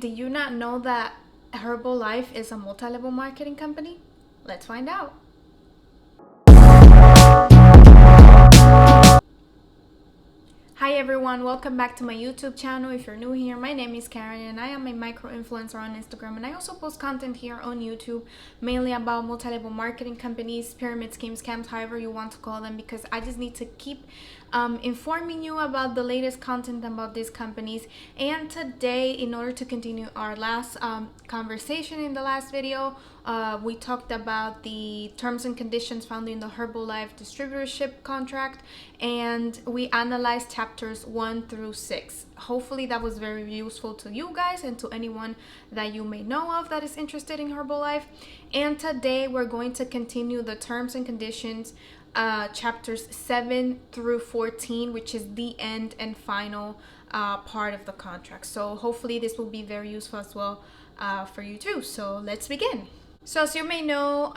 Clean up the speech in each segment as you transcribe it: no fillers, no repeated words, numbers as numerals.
did you not know that Herbalife is a multi-level marketing company? Let's find out. Hi everyone, welcome back to my YouTube channel. If you're new here, my name is Karen and I am a micro influencer on Instagram, and I also post content here on YouTube mainly about multi-level marketing companies, pyramid schemes, scams, however you want to call them, because I just need to keep informing you about the latest content about these companies. And today, in order to continue our last conversation in the last video, we talked about the terms and conditions found in the Herbalife distributorship contract, and we analyzed chapters 1 through 6. Hopefully that was very useful to you guys and to anyone that you may know of that is interested in Herbalife. And today we're going to continue the terms and conditions, chapters 7 through 14, which is the end and final part of the contract. So hopefully this will be very useful as well for you too. So let's begin. So as you may know,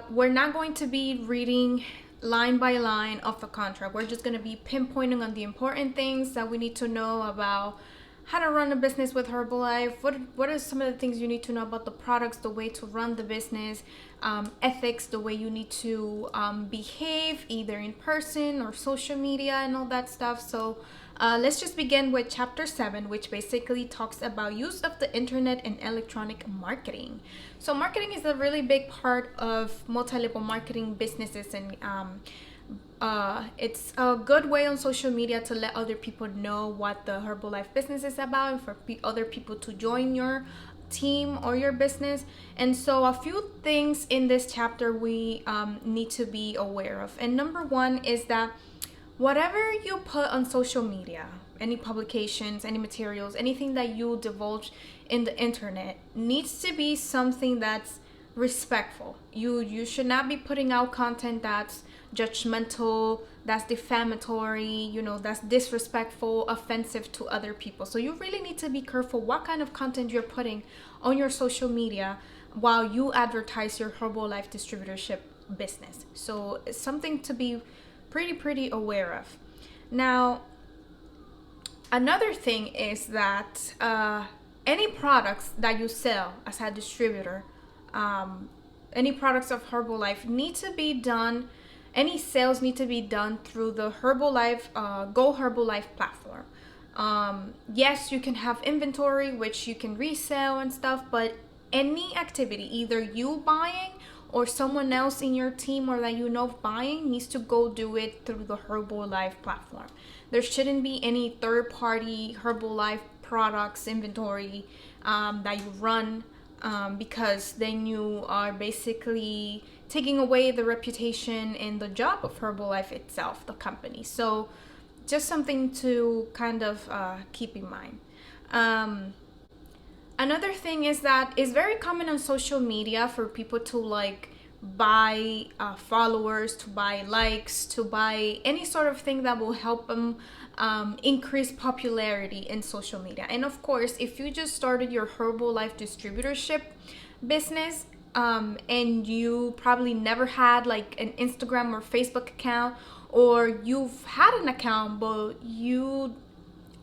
we're not going to be reading line by line of the contract. We're just going to be pinpointing on the important things that we need to know about how to run a business with Herbalife. What are some of the things you need to know about the products, the way to run the business, ethics, the way you need to behave either in person or social media and all that stuff. So let's just begin with chapter 7, which basically talks about use of the internet and electronic marketing. So marketing is a really big part of multi-level marketing businesses, and it's a good way on social media to let other people know what the Herbalife business is about, and for other people to join your team or your business. And so a few things in this chapter we need to be aware of. And number one is that whatever you put on social media, any publications, any materials, anything that you divulge in the internet, needs to be something that's respectful. You should not be putting out content that's judgmental, that's defamatory, that's disrespectful, offensive to other people. So you really need to be careful what kind of content you're putting on your social media while you advertise your Herbalife distributorship business. So it's something to be pretty aware of. Now, another thing is that any products that you sell as a distributor, any products of Herbalife need to be done, any sales need to be done through the Herbalife, Go Herbalife platform. Yes, you can have inventory, which you can resell and stuff, but any activity, either you buying or someone else in your team or that you know of buying, needs to go do it through the Herbalife platform. There shouldn't be any third-party Herbalife products inventory that you run, because then you are basically taking away the reputation and the job of Herbalife itself, the company. So just something to kind of keep in mind. Another thing is that it's very common on social media for people to buy followers, to buy likes, to buy any sort of thing that will help them increase popularity in social media. And of course, if you just started your Herbalife distributorship business, and you probably never had an Instagram or Facebook account, or you've had an account but you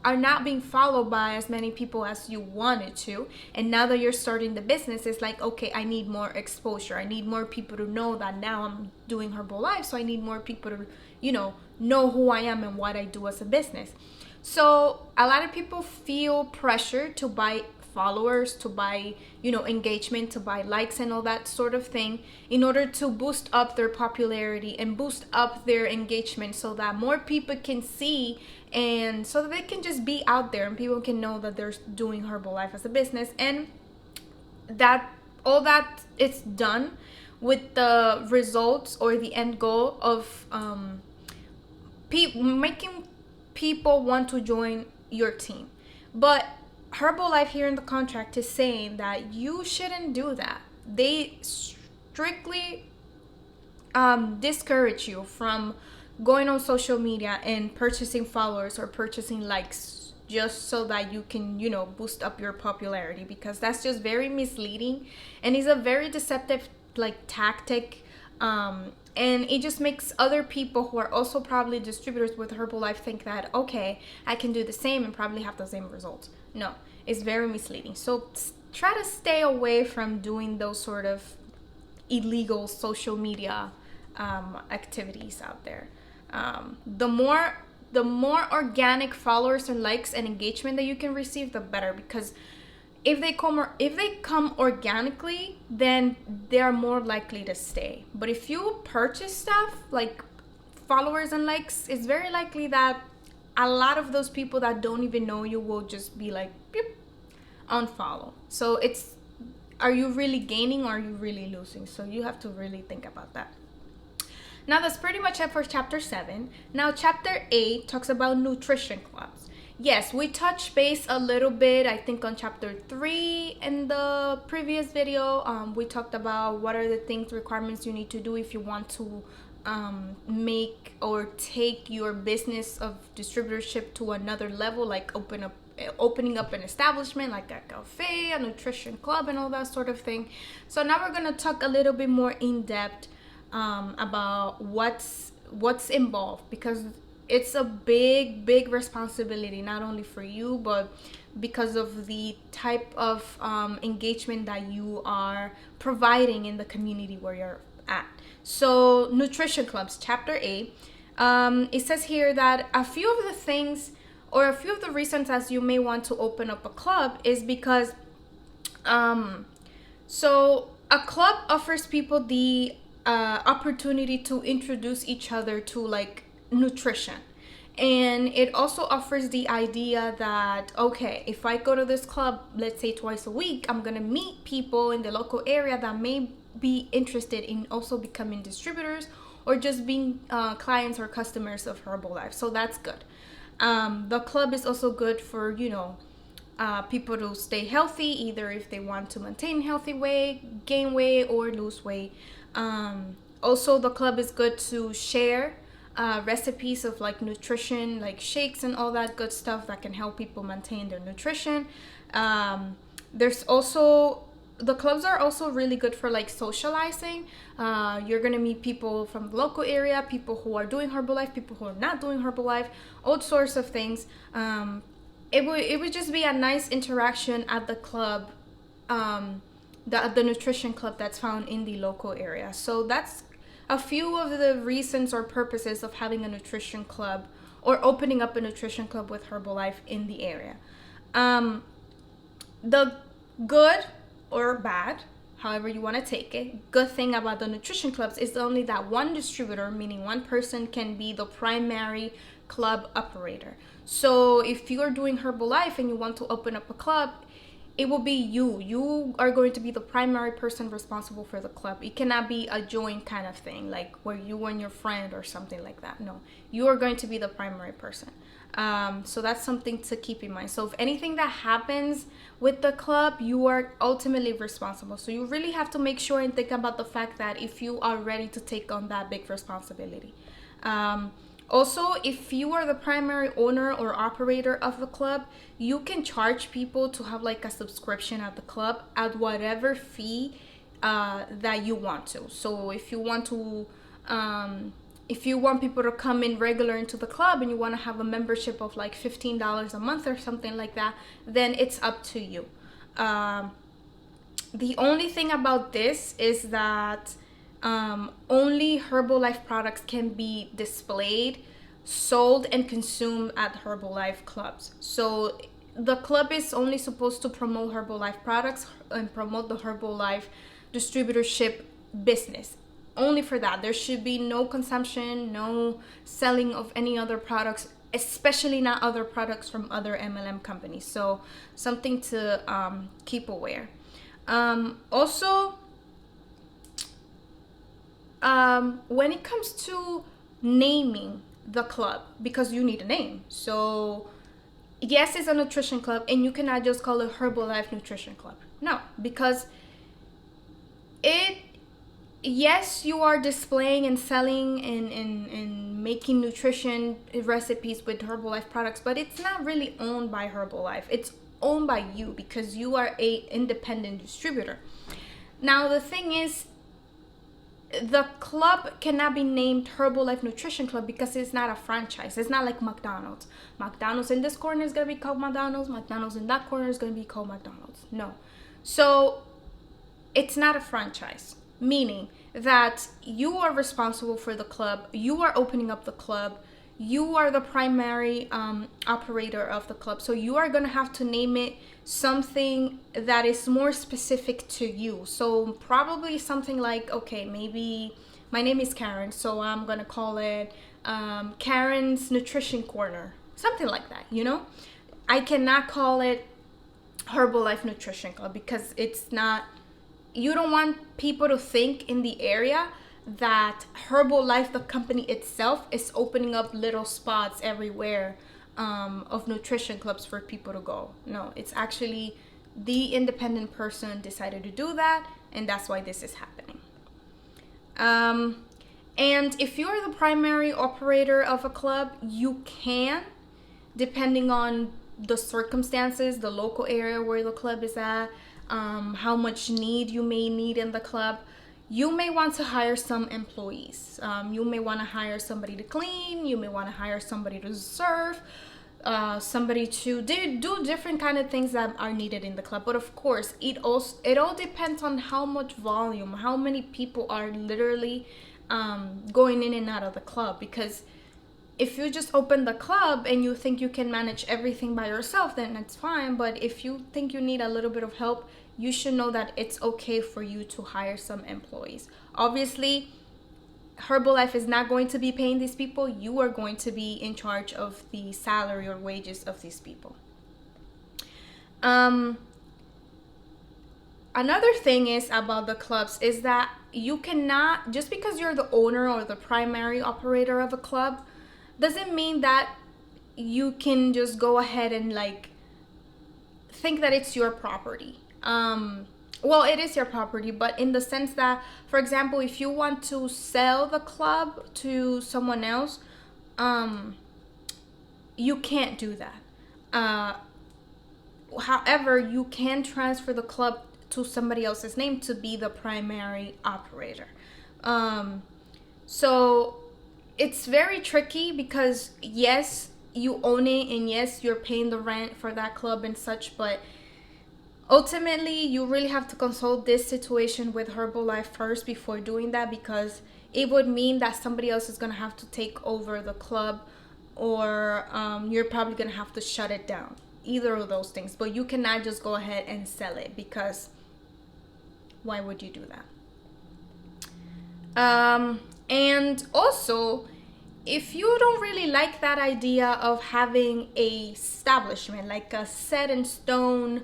are not being followed by as many people as you wanted to, and now that you're starting the business, it's like, okay, I need more exposure, I need more people to know that now I'm doing Herbalife, so I need more people to know who I am and what I do as a business. So a lot of people feel pressure to buy followers, to buy engagement, to buy likes and all that sort of thing, in order to boost up their popularity and boost up their engagement, so that more people can see, and so that they can just be out there and people can know that they're doing Herbalife as a business. And that all that it's done with the results or the end goal of making people want to join your team. But Herbalife here in the contract is saying that you shouldn't do that. They strictly discourage you from going on social media and purchasing followers or purchasing likes just so that you can, boost up your popularity, because that's just very misleading and is a very deceptive tactic. And it just makes other people who are also probably distributors with Herbalife think that, okay, I can do the same and probably have the same results. No, is very misleading. So try to stay away from doing those sort of illegal social media activities out there. The more organic followers and likes and engagement that you can receive, the better, because if they come organically, then they are more likely to stay. But if you purchase stuff like followers and likes, it's very likely that a lot of those people that don't even know you will just be like, beep, unfollow. So it's, are you really gaining or are you really losing? So you have to really think about that. Now that's pretty much it for chapter 7. Now chapter 8 talks about nutrition clubs. Yes, we touched base a little bit, I think, on chapter 3 in the previous video. We talked about what are the things, requirements you need to do if you want to make or take your business of distributorship to another level, like opening up an establishment like a cafe, a nutrition club, and all that sort of thing. So now we're going to talk a little bit more in depth about what's involved, because it's a big responsibility, not only for you, but because of the type of engagement that you are providing in the community where you're at. So nutrition clubs, chapter 8, it says here that a few of the things, or a few of the reasons as you may want to open up a club is because so a club offers people the opportunity to introduce each other to like nutrition. And it also offers the idea that, okay, if I go to this club, let's say twice a week, I'm gonna meet people in the local area that may be interested in also becoming distributors or just being clients or customers of Herbalife. So that's good. The club is also good for, you know, people to stay healthy, either if they want to maintain healthy weight, gain weight, or lose weight. Also, the club is good to share recipes of like nutrition, like shakes and all that good stuff that can help people maintain their nutrition. There's also, the clubs are also really good for like socializing. You're gonna meet people from the local area, people who are doing Herbalife, people who are not doing Herbalife, all sorts of things. It would just be a nice interaction at the club, the nutrition club that's found in the local area. So that's a few of the reasons or purposes of having a nutrition club or opening up a nutrition club with Herbalife in the area. The good or bad, however you want to take it, good thing about the nutrition clubs is only that one distributor, meaning one person, can be the primary club operator. So if you are doing Herbalife and you want to open up a club, it will be you. You are going to be the primary person responsible for the club. It cannot be a joint kind of thing, like where you and your friend or something like that. No, you are going to be the primary person. So that's something to keep in mind. So if anything that happens with the club, you are ultimately responsible. So you really have to make sure and think about the fact that if you are ready to take on that big responsibility. Also, if you are the primary owner or operator of the club, you can charge people to have like a subscription at the club at whatever fee that you want to. So if you want to, if you want people to come in regular into the club and you want to have a membership of like $15 a month or something like that, then it's up to you. The only thing about this is that only Herbalife products can be displayed, sold, and consumed at Herbalife clubs. So the club is only supposed to promote Herbalife products and promote the Herbalife distributorship business. Only for that. There should be no consumption, no selling of any other products, especially not other products from other MLM companies. So something to keep aware. Also, when it comes to naming the club, because you need a name. So yes, it's a nutrition club and you cannot just call it Herbalife Nutrition Club. No, because yes, you are displaying and selling and making nutrition recipes with Herbalife products, but it's not really owned by Herbalife. It's owned by you because you are a independent distributor. Now the thing is, the club cannot be named Herbalife Nutrition Club because it's not a franchise. It's not like McDonald's. McDonald's in this corner is going to be called McDonald's. McDonald's in that corner is going to be called McDonald's. No. So it's not a franchise, meaning that you are responsible for the club. You are opening up the club. You are the primary operator of the club. So you are going to have to name it something that is more specific to you. So probably something like, okay, maybe my name is Karen, so I'm going to call it Karen's Nutrition Corner. Something like that, you know? I cannot call it Herbalife Nutrition Club because it's not, you don't want people to think in the area that Herbalife, the company itself, is opening up little spots everywhere of nutrition clubs for people to go. No, it's actually the independent person decided to do that, and that's why this is happening. And if you're the primary operator of a club, you can, depending on the circumstances, the local area where the club is at, how much need you may need in the club, you may want to hire some employees. You may want to hire somebody to clean. You may want to hire somebody to serve, somebody to do different kind of things that are needed in the club. But of course, it all depends on how much volume, how many people are literally going in and out of the club. Because if you just open the club and you think you can manage everything by yourself, then it's fine. But if you think you need a little bit of help, you should know that it's okay for you to hire some employees. Obviously, Herbalife is not going to be paying these people. You are going to be in charge of the salary or wages of these people. Another thing is about the clubs is that you cannot, just because you're the owner or the primary operator of a club, doesn't mean that you can just go ahead and like think that it's your property. Well, it is your property, but in the sense that, for example, if you want to sell the club to someone else, you can't do that. However, you can transfer the club to somebody else's name to be the primary operator. So it's very tricky because yes, you own it, and yes, you're paying the rent for that club and such, but ultimately, you really have to consult this situation with Herbalife first before doing that, because it would mean that somebody else is going to have to take over the club, or you're probably going to have to shut it down. Either of those things. But you cannot just go ahead and sell it, because why would you do that? And also, if you don't really like that idea of having a establishment, like a set in stone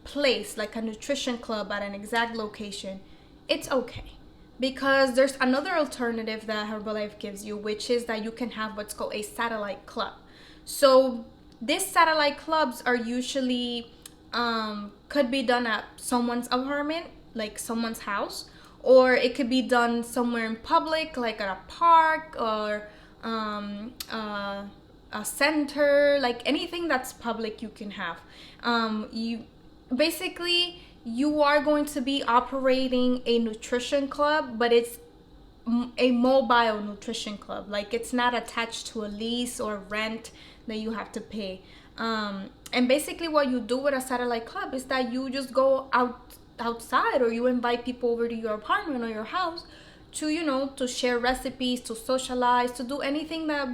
place, like a nutrition club at an exact location, it's okay, because there's another alternative that Herbalife gives you, which is that you can have what's called a satellite club. So these satellite clubs are usually could be done at someone's apartment, like someone's house, or it could be done somewhere in public, like at a park or a center, like anything that's public you can have. You are going to be operating a nutrition club, but it's a mobile nutrition club. Like, it's not attached to a lease or rent that you have to pay. And basically what you do with a satellite club is that you just go outside, or you invite people over to your apartment or your house to, to share recipes, to socialize, to do anything that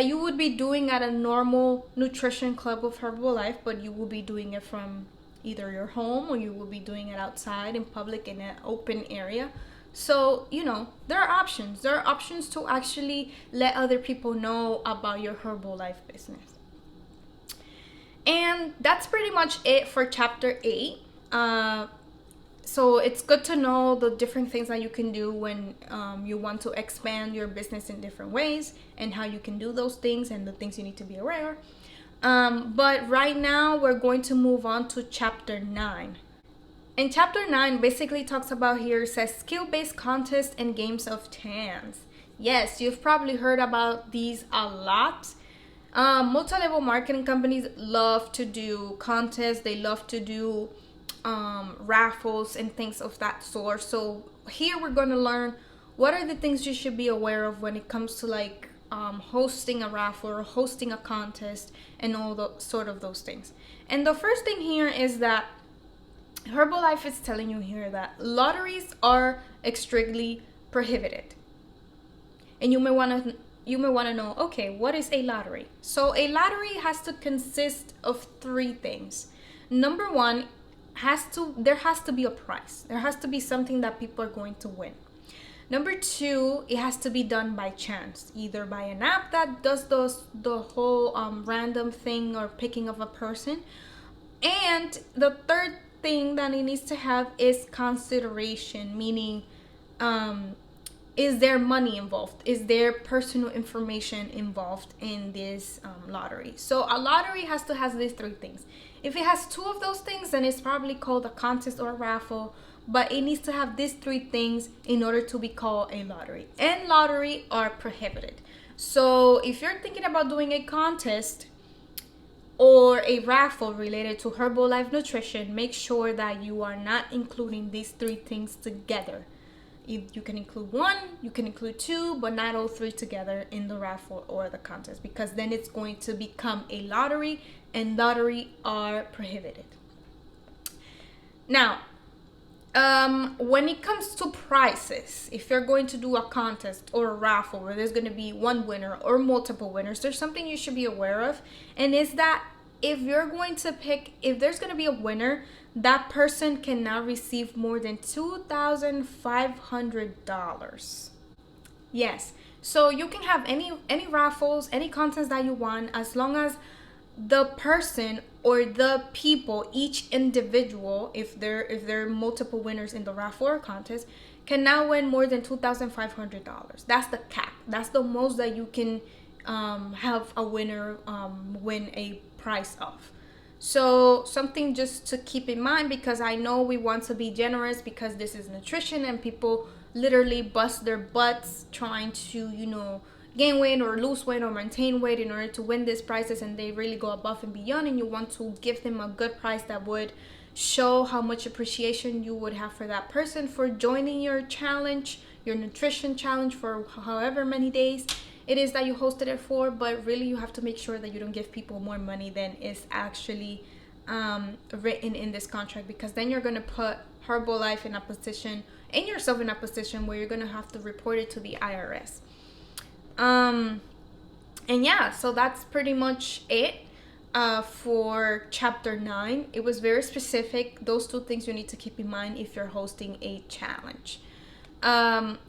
you would be doing at a normal nutrition club of Herbalife, but you will be doing it from either your home, or you will be doing it outside in public in an open area. So, there are options. There are options to actually let other people know about your Herbalife business. And that's pretty much it for chapter 8. So it's good to know the different things that you can do when you want to expand your business in different ways, and how you can do those things, and the things you need to be aware of. But right now we're going to move on to chapter 9. And chapter 9 basically talks about, here it says, skill-based contests and games of chance. Yes, you've probably heard about these a lot. Multi-level marketing companies love to do contests. They love to do raffles and things of that sort. So here we're going to learn what are the things you should be aware of when it comes to like hosting a raffle or hosting a contest and all the sort of those things. And the first thing here is that Herbalife is telling you here that lotteries are strictly prohibited. And you may want to know, okay, what is a lottery? So a lottery has to consist of three things. Number one, there has to be a prize. There has to be something that people are going to win. Number two, it has to be done by chance, either by an app that does the whole random thing or picking of a person. And the third thing that it needs to have is consideration, meaning is there money involved? Is there personal information involved in this lottery? So a lottery has to have these three things. If it has two of those things, then it's probably called a contest or a raffle, but it needs to have these three things in order to be called a lottery. And lottery are prohibited. So if you're thinking about doing a contest or a raffle related to Herbalife nutrition, make sure that you are not including these three things together. You can include one, you can include two, but not all three together in the raffle or the contest, because then it's going to become a lottery, and lottery are prohibited. Now, when it comes to prizes, if you're going to do a contest or a raffle where there's going to be one winner or multiple winners, there's something you should be aware of, and is that if there's going to be a winner, that person cannot receive more than $2,500. Yes, so you can have any raffles, any contests that you want, as long as the person or the people, each individual, if there are multiple winners in the raffle or contest, can now win more than $2,500. That's the cap. That's the most that you can have a winner win a prize of. So something just to keep in mind, because I know we want to be generous because this is nutrition and people literally bust their butts trying to, gain weight or lose weight or maintain weight in order to win these prizes, and they really go above and beyond, and you want to give them a good prize that would show how much appreciation you would have for that person for joining your challenge, your nutrition challenge, for however many days it is that you hosted it for. But really you have to make sure that you don't give people more money than is actually written in this contract, because then you're going to put Herbalife in a position, and yourself in a position, where you're going to have to report it to the IRS. And yeah, so that's pretty much it for chapter 9. It was very specific. Those two things you need to keep in mind if you're hosting a challenge.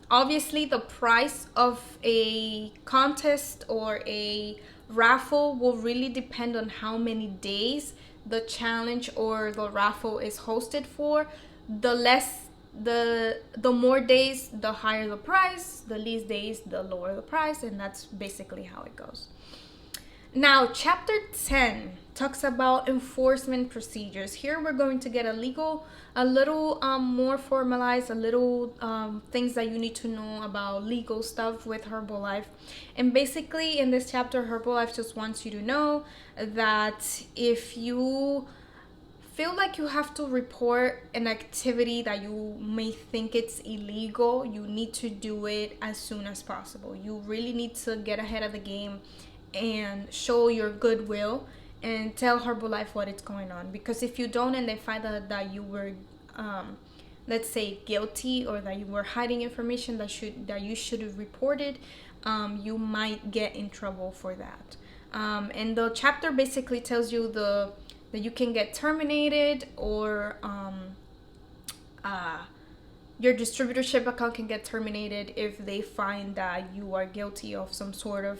Obviously the price of a contest or a raffle will really depend on how many days the challenge or the raffle is hosted for. The more days, the higher the price. The least days, the lower the price, and that's basically how it goes. Now, chapter 10 talks about enforcement procedures. Here we're going to get a little more formalized, things that you need to know about legal stuff with Herbalife. And basically in this chapter, Herbalife just wants you to know that if you feel like you have to report an activity that you may think it's illegal, you need to do it as soon as possible. You really need to get ahead of the game and show your goodwill and tell Herbalife what is going on. Because if you don't, and they find out that you were let's say guilty, or that you were hiding information that you should have reported, you might get in trouble for that. And the chapter basically tells you that you can get terminated, or your distributorship account can get terminated if they find that you are guilty of some sort of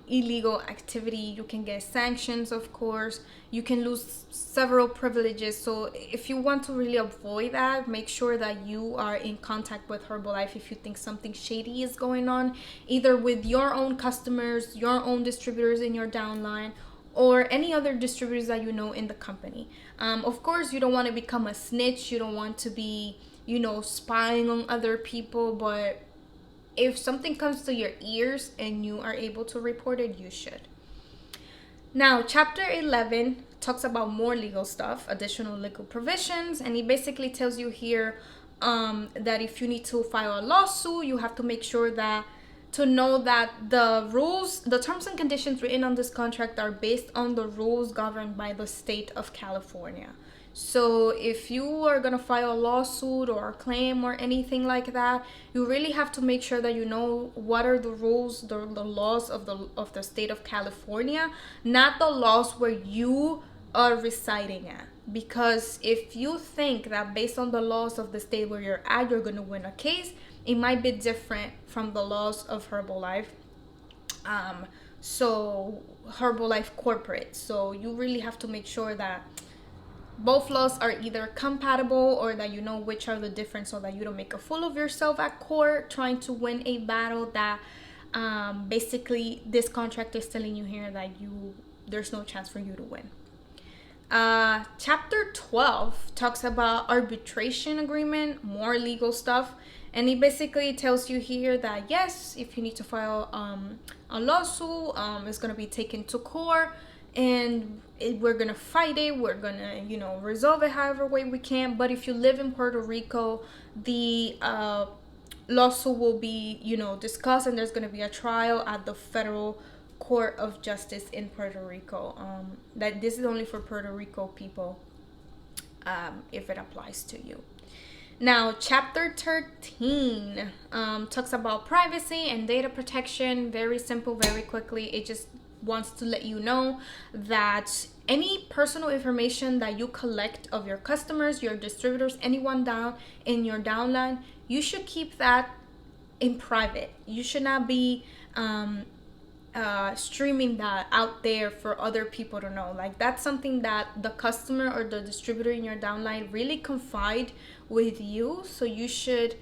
illegal activity. You can get sanctions, of course. You can lose several privileges. So if you want to really avoid that, make sure that you are in contact with Herbalife if you think something shady is going on, either with your own customers, your own distributors in your downline, or any other distributors that you know in the company. Of course, you don't want to become a snitch. You don't want to be, spying on other people. But if something comes to your ears and you are able to report it, you should. Now, chapter 11 talks about more legal stuff, additional legal provisions, and it basically tells you here that if you need to file a lawsuit, you have to make sure that to know that the terms and conditions written on this contract are based on the rules governed by the state of California. So if you are gonna file a lawsuit or a claim or anything like that, you really have to make sure that you know what are the rules, the laws of the state of California, not the laws where you are residing at. Because if you think that based on the laws of the state where you're at, you're gonna win a case, it might be different from the laws of Herbalife. So Herbalife corporate. So you really have to make sure that both laws are either compatible or that you know which are the different, so that you don't make a fool of yourself at court trying to win a battle that basically this contract is telling you here that there's no chance for you to win. Chapter 12 talks about arbitration agreement, more legal stuff, and it basically tells you here that yes, if you need to file a lawsuit, it's going to be taken to court, and we're going to fight it, we're going to resolve it however way we can. But if you live in Puerto Rico, the lawsuit will be discussed, and there's going to be a trial at the federal Court of Justice in Puerto Rico. That this is only for Puerto Rico people, if it applies to you. Now, chapter 13 talks about privacy and data protection. Very simple, very quickly. It just wants to let you know that any personal information that you collect of your customers, your distributors, anyone down in your downline, you should keep that in private. You should not be streaming that out there for other people to know. Like, that's something that the customer or the distributor in your downline really confide with you. So you should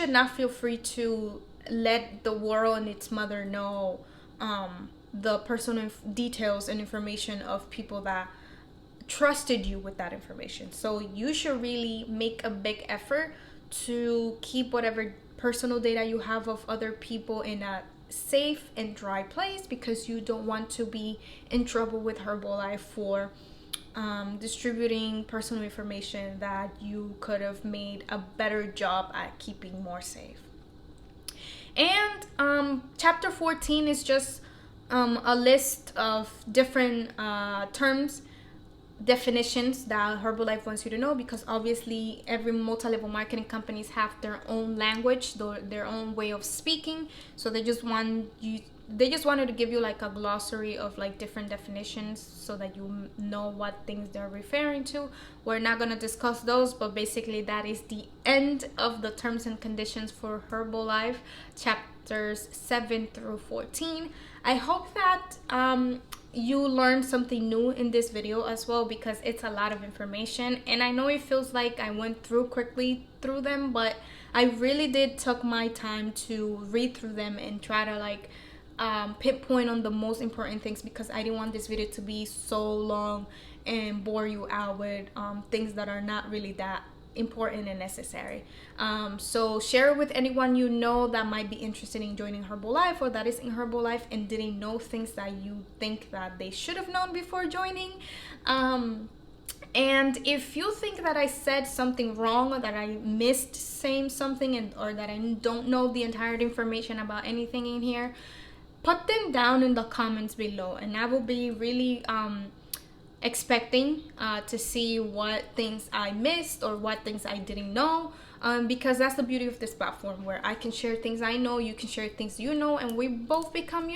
not feel free to let the world and its mother know the personal details and information of people that trusted you with that information. So you should really make a big effort to keep whatever personal data you have of other people in a safe and dry place, because you don't want to be in trouble with Herbalife for distributing personal information that you could have made a better job at keeping more safe. And chapter 14 is just a list of different terms, definitions that Herbalife wants you to know, because obviously every multi-level marketing companies have their own language, their own way of speaking. So they just wanted to give you like a glossary of like different definitions so that you know what things they're referring to. We're not going to discuss those, but basically that is the end of the terms and conditions for Herbalife, chapters 7 through 14. I hope that you learned something new in this video as well, because it's a lot of information, and I know it feels like I went quickly through them, but I really did took my time to read through them and try to like pinpoint on the most important things, because I didn't want this video to be so long and bore you out with things that are not really that important and necessary. So share it with anyone you know that might be interested in joining Herbalife, or that is in Herbalife and didn't know things that you think that they should have known before joining. And if you think that I said something wrong, or that I missed saying something, or that I don't know the entire information about anything in here, put them down in the comments below, and I will be really expecting to see what things I missed or what things I didn't know, because that's the beauty of this platform, where I can share things I know, you can share things you know, and we both become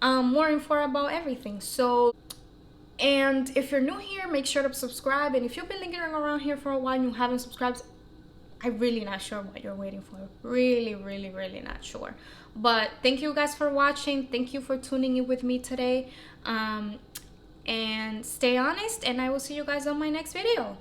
more informed about everything. So, and if you're new here, make sure to subscribe, and if you've been lingering around here for a while and you haven't subscribed, I'm really not sure what you're waiting for. Really not sure. But thank you guys for watching. Thank you for tuning in with me today. And stay honest, and I will see you guys on my next video.